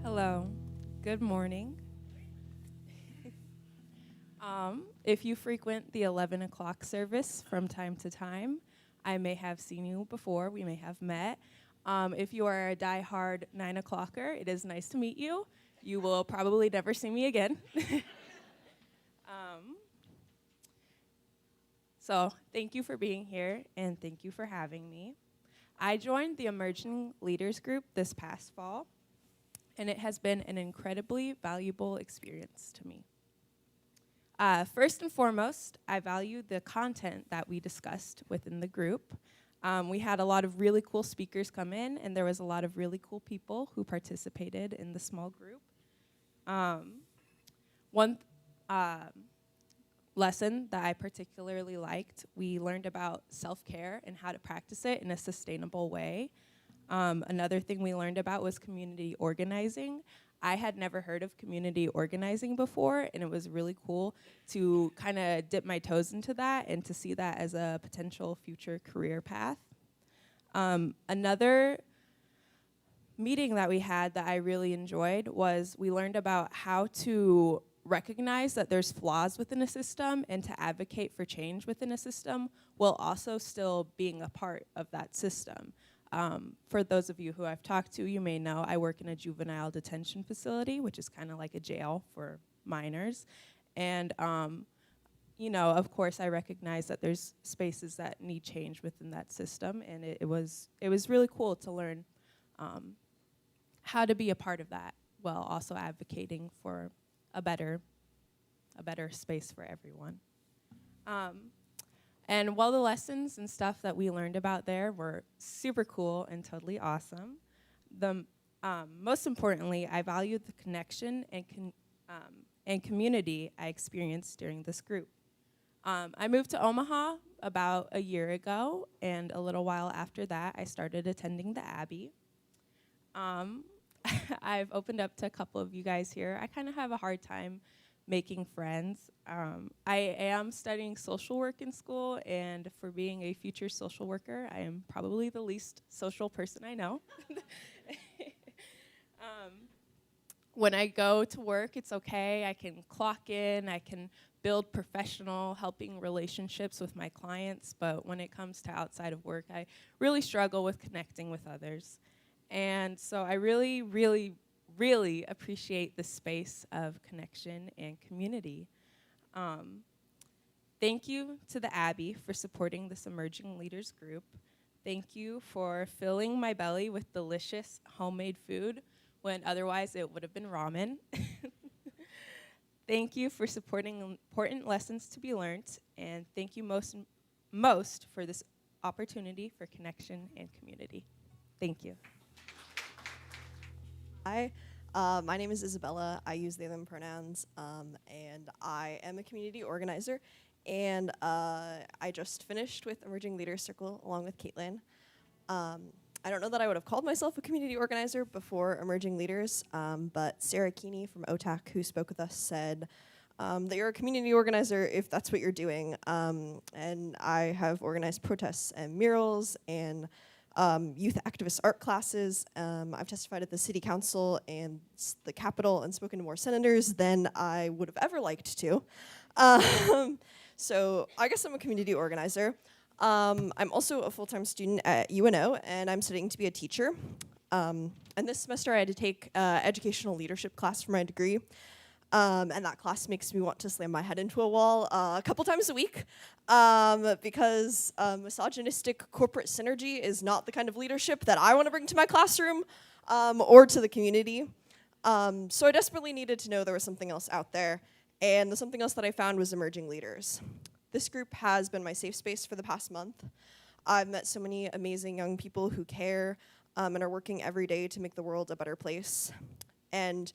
Hello. Good morning. If you frequent the 11 o'clock service from time to time, I may have seen you before. We may have met. If you are a diehard 9 o'clocker, it is nice to meet you. You will probably never see me again. um, so thank you for being here, and thank you for having me. I joined the Emerging Leaders Group this past fall, and it has been an incredibly valuable experience to me. First and foremost, I value the content that we discussed within the group. We had a lot of really cool speakers come in, and there was a lot of really cool people who participated in the small group. One lesson that I particularly liked, we learned about self-care and how to practice it in a sustainable way. Another thing we learned about was community organizing. I had never heard of community organizing before, and it was really cool to kind of dip my toes into that and to see that as a potential future career path. Another meeting that we had that I really enjoyed was we learned about how to recognize that there's flaws within a system and to advocate for change within a system while also still being a part of that system. For those of you who I've talked to, you may know I work in a juvenile detention facility, which is kind of like a jail for minors. And, of course, I recognize that there's spaces that need change within that system, and it was really cool to learn how to be a part of that while also advocating for a better space for everyone. And while the lessons and stuff that we learned about there were super cool and totally awesome, most importantly, I valued the connection and community I experienced during this group. I moved to Omaha about a year ago, and a little while after that, I started attending the Abbey. I've opened up to a couple of you guys here. I kind of have a hard time making friends. I am studying social work in school, and for being a future social worker, I am probably the least social person I know. When I go to work, it's okay. I can clock in, I can build professional helping relationships with my clients, but when it comes to outside of work, I really struggle with connecting with others. And so I really, really, really appreciate the space of connection and community. Thank you to the Abbey for supporting this Emerging Leaders group. Thank you for filling my belly with delicious homemade food when otherwise it would have been ramen. Thank you for supporting important lessons to be learned, and thank you most for this opportunity for connection and community. Thank you. Hi, my name is Isabella. I use they, them pronouns, and I am a community organizer. And I just finished with Emerging Leaders Circle along with Caitlin. I don't know that I would have called myself a community organizer before Emerging Leaders, but Sarah Keeney from OTAC, who spoke with us, said that you're a community organizer if that's what you're doing. And I have organized protests and murals and youth activist art classes. I've testified at the city council and the Capitol and spoken to more senators than I would have ever liked to. So I guess I'm a community organizer. I'm also a full-time student at UNO, and I'm studying to be a teacher. And this semester I had to take educational leadership class for my degree. And that class makes me want to slam my head into a wall a couple times a week because misogynistic corporate synergy is not the kind of leadership that I want to bring to my classroom or to the community. So I desperately needed to know there was something else out there, and the something else that I found was Emerging Leaders. This group has been my safe space for the past month. I've met so many amazing young people who care and are working every day to make the world a better place. And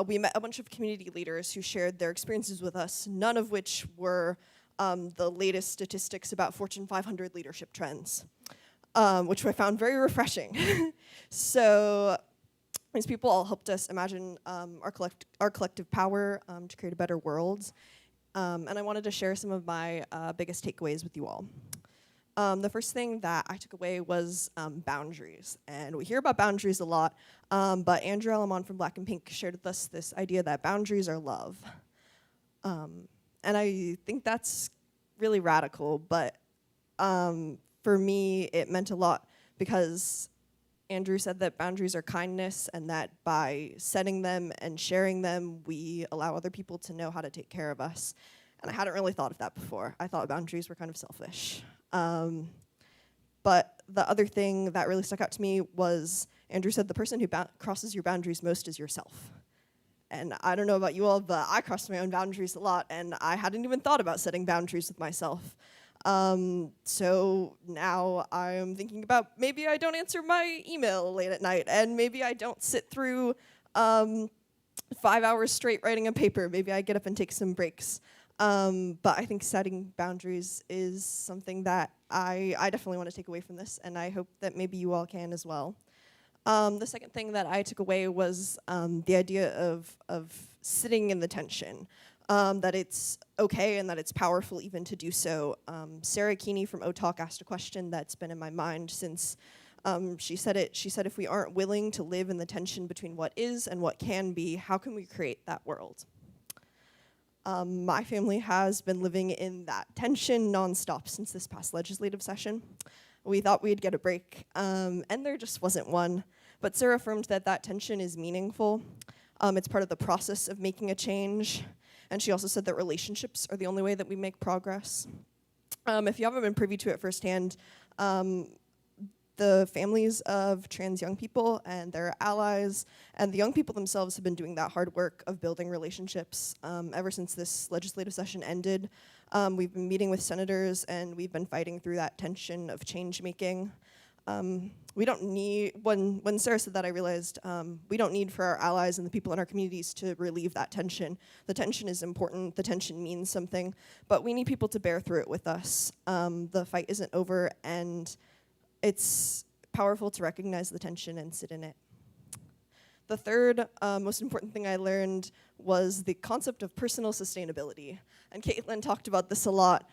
we met a bunch of community leaders who shared their experiences with us, none of which were the latest statistics about Fortune 500 leadership trends, which I found very refreshing. So these people all helped us imagine our collective power to create a better world. And I wanted to share some of my biggest takeaways with you all. The first thing that I took away was boundaries. And we hear about boundaries a lot, but Andrew Alamon from Black and Pink shared with us this idea that boundaries are love. And I think that's really radical, but for me, it meant a lot because Andrew said that boundaries are kindness and that by setting them and sharing them, we allow other people to know how to take care of us. And I hadn't really thought of that before. I thought boundaries were kind of selfish. But the other thing that really stuck out to me was Andrew said the person who crosses your boundaries most is yourself. And I don't know about you all, but I crossed my own boundaries a lot, and I hadn't even thought about setting boundaries with myself. So now I'm thinking about maybe I don't answer my email late at night, and maybe I don't sit through 5 hours straight writing a paper. Maybe I get up and take some breaks. But I think setting boundaries is something that I definitely want to take away from this, and I hope that maybe you all can as well. The second thing that I took away was the idea of sitting in the tension, that it's okay and that it's powerful even to do so. Sarah Keeney from OTalk asked a question that's been in my mind since she said it. She said, if we aren't willing to live in the tension between what is and what can be, how can we create that world? My family has been living in that tension nonstop since this past legislative session. We thought we'd get a break, and there just wasn't one. But Sarah affirmed that that tension is meaningful. It's part of the process of making a change. And she also said that relationships are the only way that we make progress. If you haven't been privy to it firsthand, the families of trans young people and their allies and the young people themselves have been doing that hard work of building relationships ever since this legislative session ended. We've been meeting with senators and we've been fighting through that tension of change making. We don't need, when Sarah said that, I realized we don't need for our allies and the people in our communities to relieve that tension. The tension is important, the tension means something, but we need people to bear through it with us. The fight isn't over, and it's powerful to recognize the tension and sit in it. The third most important thing I learned was the concept of personal sustainability. And Caitlin talked about this a lot.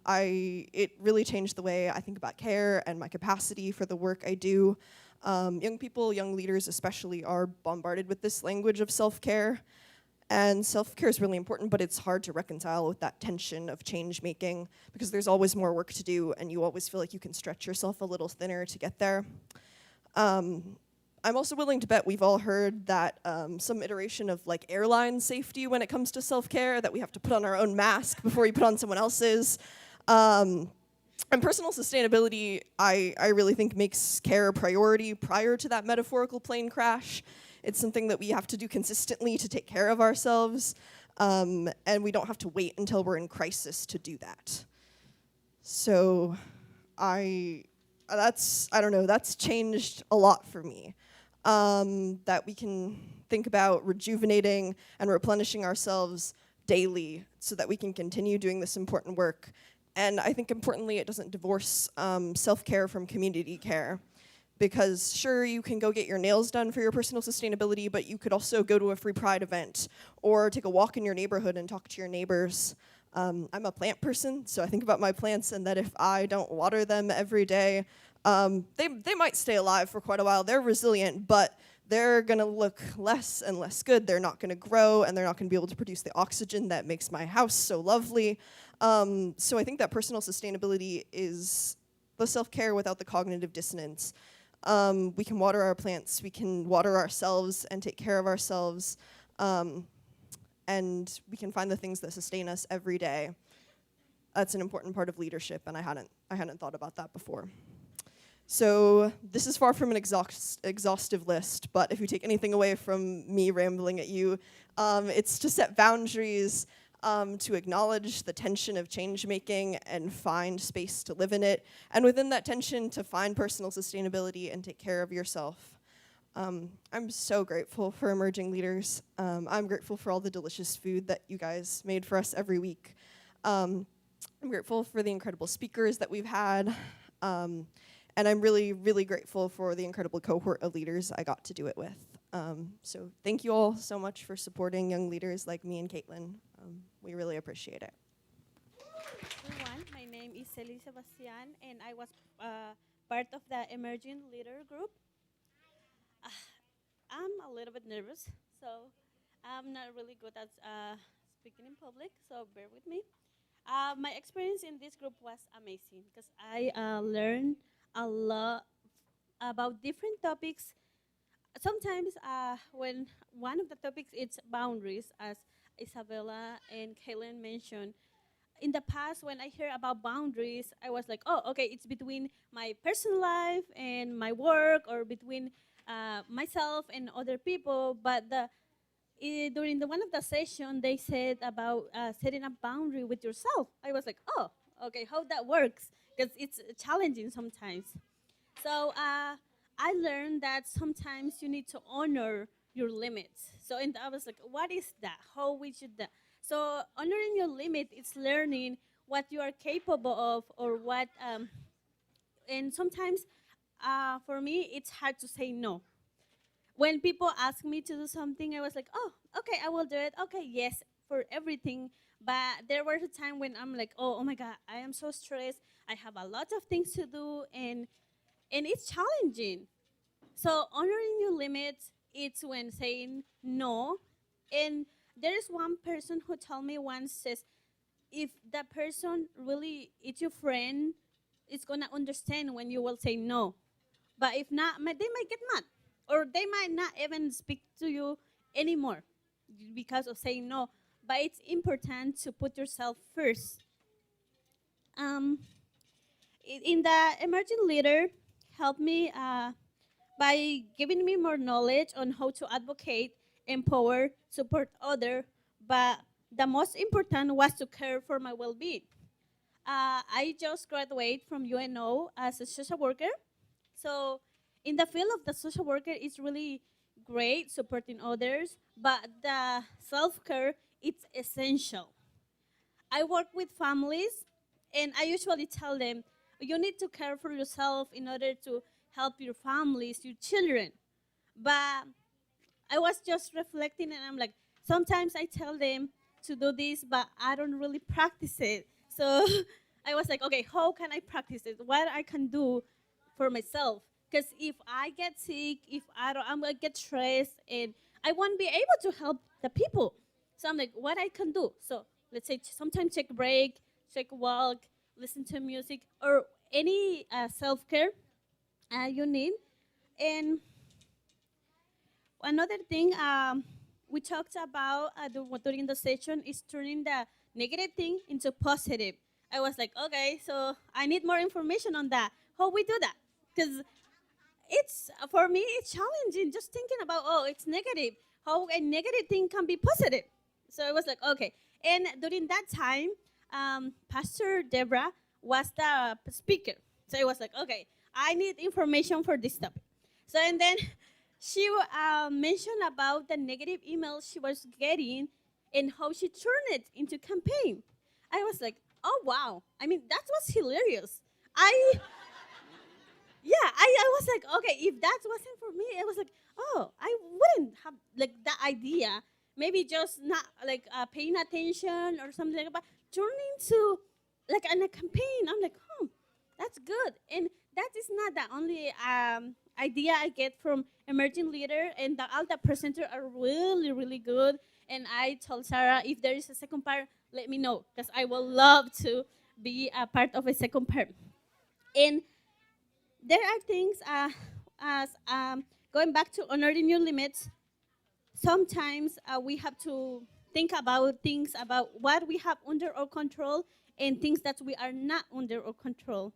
It really changed the way I think about care and my capacity for the work I do. Young people, young leaders especially, are bombarded with this language of self-care. And self-care is really important, but it's hard to reconcile with that tension of change making because there's always more work to do and you always feel like you can stretch yourself a little thinner to get there. I'm also willing to bet we've all heard that some iteration of like airline safety when it comes to self-care, that we have to put on our own mask before we put on someone else's. And personal sustainability, I really think makes care a priority prior to that metaphorical plane crash. It's something that we have to do consistently to take care of ourselves, and we don't have to wait until we're in crisis to do that. So that's changed a lot for me. That we can think about rejuvenating and replenishing ourselves daily so that we can continue doing this important work. And I think importantly, it doesn't divorce self-care from community care. Because sure, you can go get your nails done for your personal sustainability, but you could also go to a free Pride event or take a walk in your neighborhood and talk to your neighbors. I'm a plant person, so I think about my plants and that if I don't water them every day, they might stay alive for quite a while. They're resilient, but they're gonna look less and less good. They're not gonna grow, and they're not gonna be able to produce the oxygen that makes my house so lovely. So I think that personal sustainability is the self-care without the cognitive dissonance. We can water our plants, we can water ourselves and take care of ourselves, and we can find the things that sustain us every day. That's an important part of leadership, and I hadn't thought about that before. So this is far from an exhaustive list, but if you take anything away from me rambling at you, it's to set boundaries, to acknowledge the tension of change making and find space to live in it, and within that tension to find personal sustainability and take care of yourself. I'm so grateful for emerging leaders. I'm grateful for all the delicious food that you guys made for us every week. I'm grateful for the incredible speakers that we've had. And I'm really, really grateful for the incredible cohort of leaders I got to do it with. So thank you all so much for supporting young leaders like me and Caitlin. We really appreciate it. Everyone, my name is is Celine Sebastian, and I was part of the Emerging Leader Group. Uh, I'm a little bit nervous, so I'm not really good at speaking in public, so bear with me. My experience in this group was amazing because I learned a lot about different topics. Sometimes when one of the topics is boundaries, as Isabella and Kaylin mentioned, in the past when I hear about boundaries, I was like, oh, okay, it's between my personal life and my work, or between myself and other people. But during the one of the session, they said about setting a boundary with yourself. I was like, oh, okay, how that works? Because it's challenging sometimes. So I learned that sometimes you need to honor your limits. So and I was like, what is that? How we should that? So honoring your limit is learning what you are capable of, or what. And sometimes, for me, it's hard to say no. When people ask me to do something, I was like, oh, okay, I will do it. Okay, yes, for everything. But there was a time when I'm like, oh my God, I am so stressed. I have a lot of things to do, and it's challenging. So honoring your limits, it's when saying no. And there is one person who told me once, says, if that person really is your friend, it's gonna understand when you will say no. But if not, they might get mad, or they might not even speak to you anymore because of saying no. But it's important to put yourself first. Um, in the emerging leader, help me by giving me more knowledge on how to advocate, empower, support other. But the most important was to care for my well-being. I just graduated from UNO as a social worker. So in the field of the social worker, it's really great supporting others, but the self-care, it's essential. I work with families, and I usually tell them, you need to care for yourself in order to help your families, your children. But I was just reflecting, and I'm like, sometimes I tell them to do this, but I don't really practice it. So I was like, okay, how can I practice it? What I can do for myself? Because if I get sick, if I don't, I'm gonna get stressed, and I won't be able to help the people. So I'm like, what I can do? So let's say sometimes take a break, take a walk, listen to music, or any self care you need. And another thing we talked about during the session is turning the negative thing into positive. I was like, okay, so I need more information on that. How we do that? Because it's for me, it's challenging just thinking about, oh, it's negative. How a negative thing can be positive. So I was like, okay. And during that time, Pastor Deborah was the speaker. So I was like, okay, I need information for this topic. So and then she mentioned about the negative emails she was getting and how she turned it into campaign. I was like, oh wow. I mean, that was hilarious. I yeah, I was like, okay, if that wasn't for me, I was like, oh, I wouldn't have like that idea. Maybe just not like paying attention or something like that, but turning to like in a campaign. I'm like, that's good. And that is not the only idea I get from emerging leader, and all the presenters are really, really good. And I told Sarah, if there is a second part, let me know, because I would love to be a part of a second part. And there are things as going back to honoring your limits. Sometimes we have to think about things about what we have under our control and things that we are not under our control.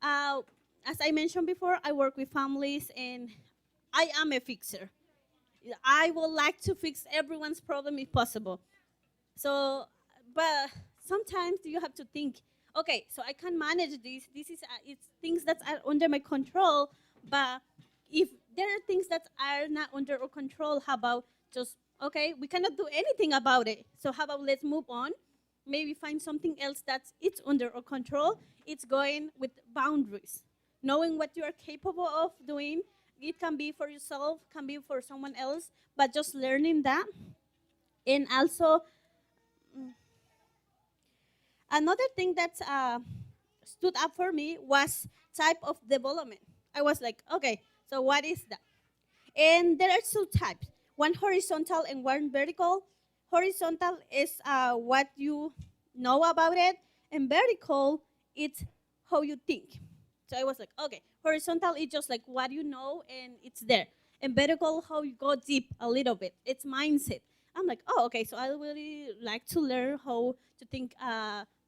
Uh, as I mentioned before, I work with families, and I am a fixer. I would like to fix everyone's problem if possible. So, but sometimes you have to think, okay, so I can manage this. This is it's things that are under my control. But if there are things that are not under our control, how about just okay, we cannot do anything about it. So how about let's move on? Maybe find something else that's it's under our control. It's going with boundaries, knowing what you are capable of doing. It can be for yourself, can be for someone else, but just learning that. And also another thing that stood up for me was type of development. I was like, okay, so what is that? And there are two types, one horizontal and one vertical. Horizontal is what you know about it, and vertical, it's how you think. So I was like, okay, horizontal is just like what you know and it's there. And vertical, how you go deep a little bit. It's mindset. I'm like, oh, okay, so I really like to learn how to think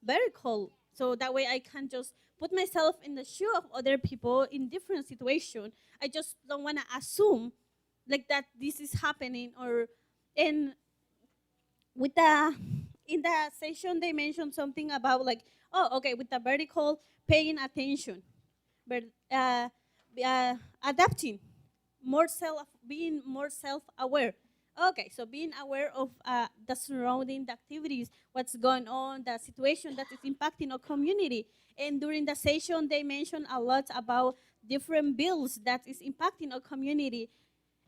vertical. So that way I can just put myself in the shoe of other people in different situations. I just don't want to assume like that this is happening or and with the in the session they mentioned something about like, oh, okay, with the vertical, paying attention, but adapting, being more self-aware. Okay, so being aware of the surrounding the activities, what's going on, the situation that is impacting our community. And during the session they mentioned a lot about different bills that is impacting our community.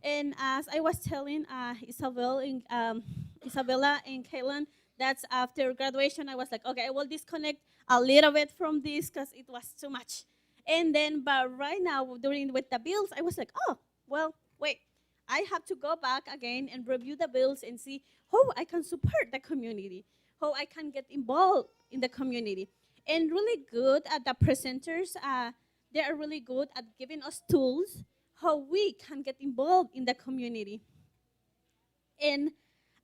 And as I was telling Isabella and Kaylin, that's after graduation, I was like, okay, I will disconnect a little bit from this because it was too much. And then, but right now, during with the bills, I was like, oh, well, wait, I have to go back again and review the bills and see how I can support the community, how I can get involved in the community. And really good at the presenters, they are really good at giving us tools how we can get involved in the community. And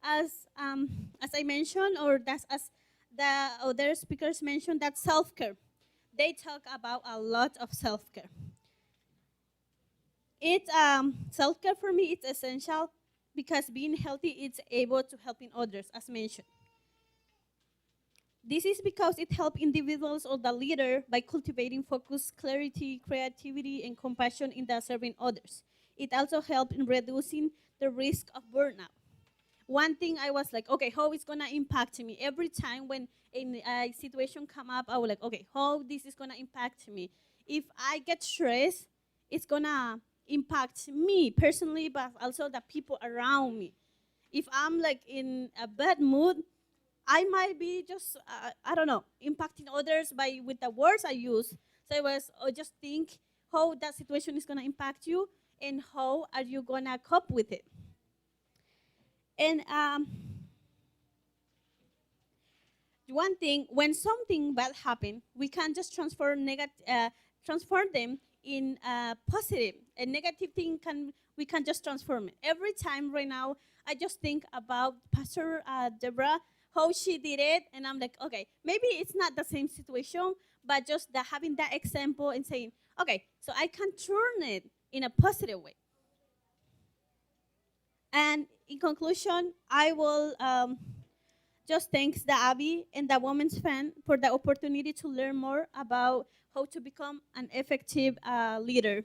as I mentioned, or that's as the other speakers mentioned, that self-care. They talk about a lot of self-care. It self-care for me it's essential because being healthy is able to helping others, as mentioned. This is because it helps individuals or the leader by cultivating focus, clarity, creativity, and compassion in the serving others. It also helps in reducing the risk of burnout. One thing I was like, okay, how it's gonna impact me? Every time when a situation come up, I was like, okay, how this is gonna impact me? If I get stressed, it's gonna impact me personally, but also the people around me. If I'm like in a bad mood, I might be just I don't know impacting others by with the words I use. So I was just think how that situation is gonna impact you and how are you gonna cope with it. And one thing, when something bad happen, we can just transform them in positive. A negative thing we can just transform it. Every time right now, I just think about Pastor Deborah, how she did it, and I'm like, okay, maybe it's not the same situation, but just having that example and saying, okay, so I can turn it in a positive way. And in conclusion, I will just thank the Abbey and the Women's Fund for the opportunity to learn more about how to become an effective leader.